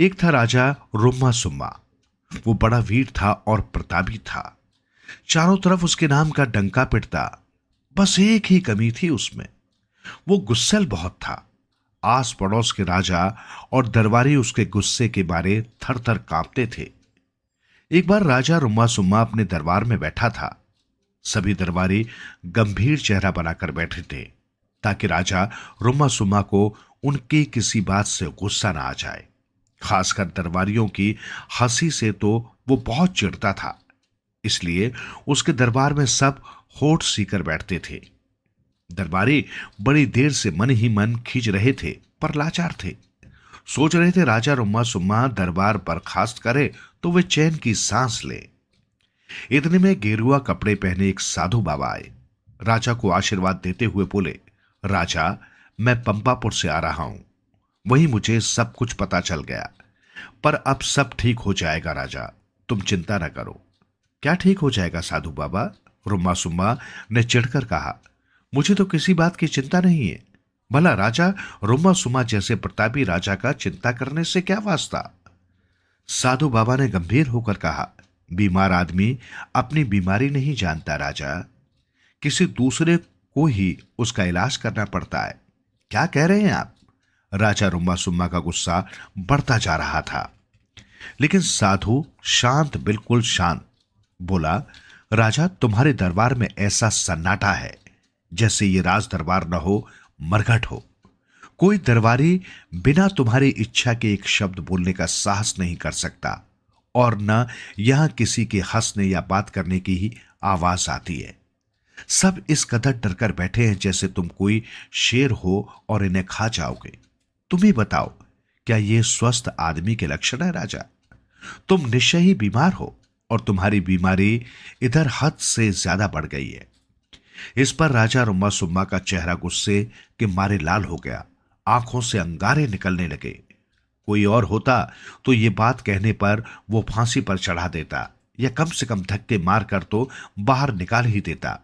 एक था राजा रुम्मा सुम्मा। वो बड़ा वीर था और प्रतापी था। चारों तरफ उसके नाम का डंका पिटता। बस एक ही कमी थी उसमें, वो गुस्सैल बहुत था। आस पड़ोस के राजा और दरबारी उसके गुस्से के बारे थर थर कांपते थे। एक बार राजा रुम्मा सुम्मा अपने दरबार में बैठा था। सभी दरबारी गंभीर चेहरा बनाकर बैठे थे ताकि राजा रुम्मा सुम्मा को उनकी किसी बात से गुस्सा ना आ जाए। खासकर दरबारियों की हंसी से तो वो बहुत चिढ़ता था। इसलिए उसके दरबार में सब होठ सीकर बैठते थे। दरबारी बड़ी देर से मन ही मन खींच रहे थे, पर लाचार थे। सोच रहे थे राजा रुम्मा सुम्मा दरबार बर्खास्त करे तो वे चैन की सांस ले। इतने में गेरुआ कपड़े पहने एक साधु बाबा आए। राजा को आशीर्वाद देते हुए बोले, राजा, मैं पंपापुर से आ रहा हूं। वहीं मुझे सब कुछ पता चल गया, पर अब सब ठीक हो जाएगा राजा, तुम चिंता न करो। क्या ठीक हो जाएगा साधु बाबा? रुम्मा सुम्मा ने चिढ़कर कहा। मुझे तो किसी बात की चिंता नहीं है। भला राजा रुम्मा सुम्मा जैसे प्रतापी राजा का चिंता करने से क्या वास्ता? साधु बाबा ने गंभीर होकर कहा, बीमार आदमी अपनी बीमारी नहीं जानता राजा, किसी दूसरे को ही उसका इलाज करना पड़ता है। क्या कह रहे हैं आप? राजा रुम्मा सुम्मा का गुस्सा बढ़ता जा रहा था। लेकिन साधु शांत, बिल्कुल शांत बोला, राजा, तुम्हारे दरबार में ऐसा सन्नाटा है जैसे ये राज दरबार न हो, मरघट हो। कोई दरबारी बिना तुम्हारी इच्छा के एक शब्द बोलने का साहस नहीं कर सकता, और न यहां किसी के हंसने या बात करने की ही आवाज आती है। सब इस कदर डरकर बैठे हैं जैसे तुम कोई शेर हो और इन्हें खा जाओगे। तुम ही बताओ, क्या ये स्वस्थ आदमी के लक्षण है राजा? तुम निश्चय ही बीमार हो, और तुम्हारी बीमारी इधर हद से ज्यादा बढ़ गई है। इस पर राजा रुम्मा सुम्मा का चेहरा गुस्से के मारे लाल हो गया। आंखों से अंगारे निकलने लगे। कोई और होता तो ये बात कहने पर वो फांसी पर चढ़ा देता, या कम से कम धक्के मारकर तो बाहर निकाल ही देता।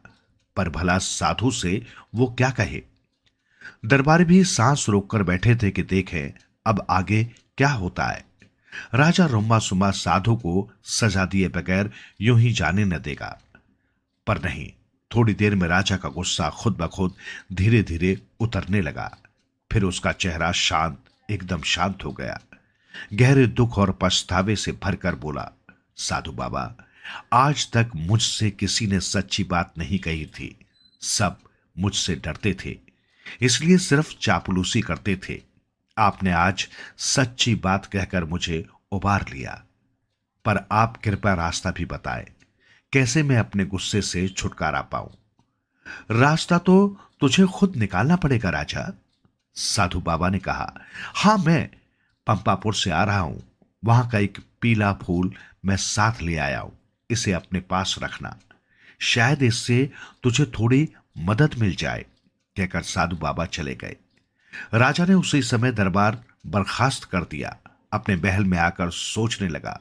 पर भला साधु से वो क्या कहे? दरबारी भी सांस रोककर बैठे थे कि देखें अब आगे क्या होता है। राजा रुम्मा सुम्मा साधु को सजा दिए बगैर यूं ही जाने न देगा। पर नहीं, थोड़ी देर में राजा का गुस्सा खुद ब खुद धीरे धीरे उतरने लगा। फिर उसका चेहरा शांत, एकदम शांत हो गया। गहरे दुख और पछतावे से भरकर बोला, साधु बाबा, आज तक मुझसे किसी ने सच्ची बात नहीं कही थी। सब मुझसे डरते थे, इसलिए सिर्फ चापलूसी करते थे। आपने आज सच्ची बात कहकर मुझे उबार लिया, पर आप कृपया रास्ता भी बताएं, कैसे मैं अपने गुस्से से छुटकारा पाऊं। रास्ता तो तुझे खुद निकालना पड़ेगा राजा, साधु बाबा ने कहा। हां, मैं पंपापुर से आ रहा हूं। वहां का एक पीला फूल मैं साथ ले आया हूं, इसे अपने पास रखना। शायद इससे तुझे थोड़ी मदद मिल जाए, कहकर साधु बाबा चले गए। राजा ने उसी समय दरबार बर्खास्त कर दिया। अपने महल में आकर सोचने लगा,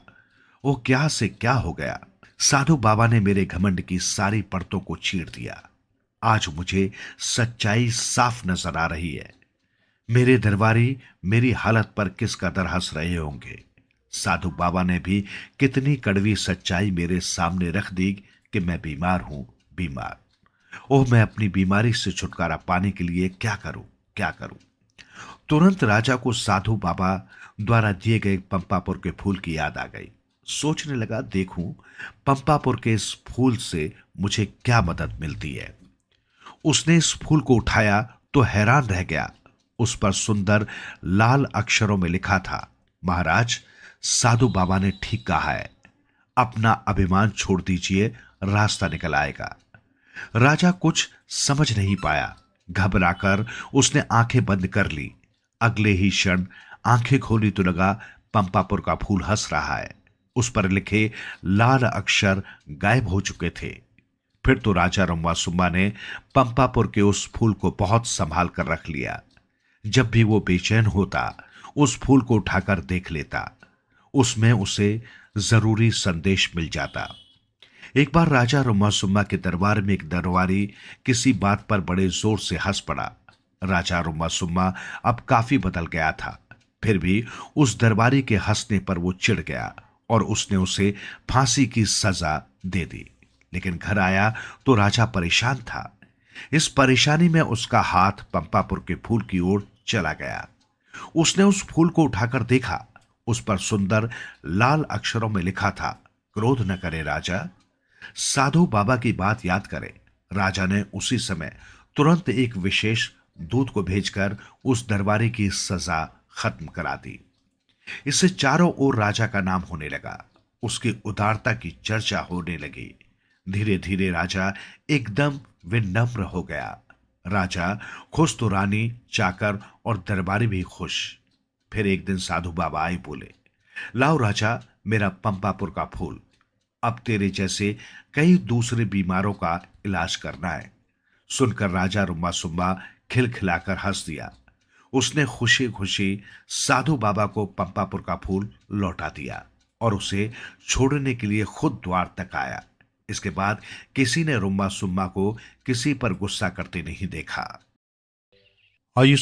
वो क्या से क्या हो गया। साधु बाबा ने मेरे घमंड की सारी परतों को चीर दिया। आज मुझे सच्चाई साफ नजर आ रही है। मेरे दरबारी मेरी हालत पर किस कदर हंस रहे होंगे। साधु बाबा ने भी कितनी कड़वी सच्चाई मेरे सामने रख दी कि मैं बीमार हूं, बीमार। ओह, मैं अपनी बीमारी से छुटकारा पाने के लिए क्या करूं, क्या करूं। तुरंत राजा को साधु बाबा द्वारा दिए गए पंपापुर के फूल की याद आ गई। सोचने लगा, देखूं पंपापुर के इस फूल से मुझे क्या मदद मिलती है। उसने इस फूल को उठाया तो हैरान रह गया। उस पर सुंदर लाल अक्षरों में लिखा था, महाराज, साधु बाबा ने ठीक कहा है, अपना अभिमान छोड़ दीजिए, रास्ता निकल आएगा। राजा कुछ समझ नहीं पाया। घबराकर उसने आंखें बंद कर ली। अगले ही क्षण आंखें खोली तो लगा पंपापुर का फूल हंस रहा है। उस पर लिखे लाल अक्षर गायब हो चुके थे। फिर तो राजा रुम्मा सुम्मा ने पंपापुर के उस फूल को बहुत संभाल कर रख लिया। जब भी वो बेचैन होता, उस फूल को उठाकर देख लेता। उसमें उसे जरूरी संदेश मिल जाता। एक बार राजा रुम्मा सुम्मा के दरबार में एक दरबारी किसी बात पर बड़े जोर से हंस पड़ा। राजा रुम्मा सुम्मा अब काफी बदल गया था। फिर भी उस दरबारी के हंसने पर वो चिढ़ गया और उसने उसे फांसी की सजा दे दी। लेकिन घर आया तो राजा परेशान था। इस परेशानी में उसका हाथ पंपापुर के फूल की ओर चला गया। उसने उस फूल को उठाकर देखा। उस पर सुंदर लाल अक्षरों में लिखा था, क्रोध न करे राजा, साधु बाबा की बात याद करे। राजा ने उसी समय तुरंत एक विशेष दूत को भेजकर उस दरबारी की सजा खत्म करा दी। इससे चारों ओर राजा का नाम होने लगा। उसकी उदारता की चर्चा होने लगी। धीरे धीरे राजा एकदम विनम्र हो गया। राजा खुश तो रानी, चाकर और दरबारी भी खुश। फिर एक दिन साधु बाबा आए, बोले, लाओ राजा मेरा पंपापुर का फूल। अब तेरे जैसे कई दूसरे बीमारों का इलाज करना है। सुनकर राजा रुम्मा सुम्मा खिलखिलाकर हंस दिया। उसने खुशी खुशी साधु बाबा को पंपापुर का फूल लौटा दिया और उसे छोड़ने के लिए खुद द्वार तक आया। इसके बाद किसी ने रुम्मा सुम्मा को किसी पर गुस्सा करते नहीं देखा। आइए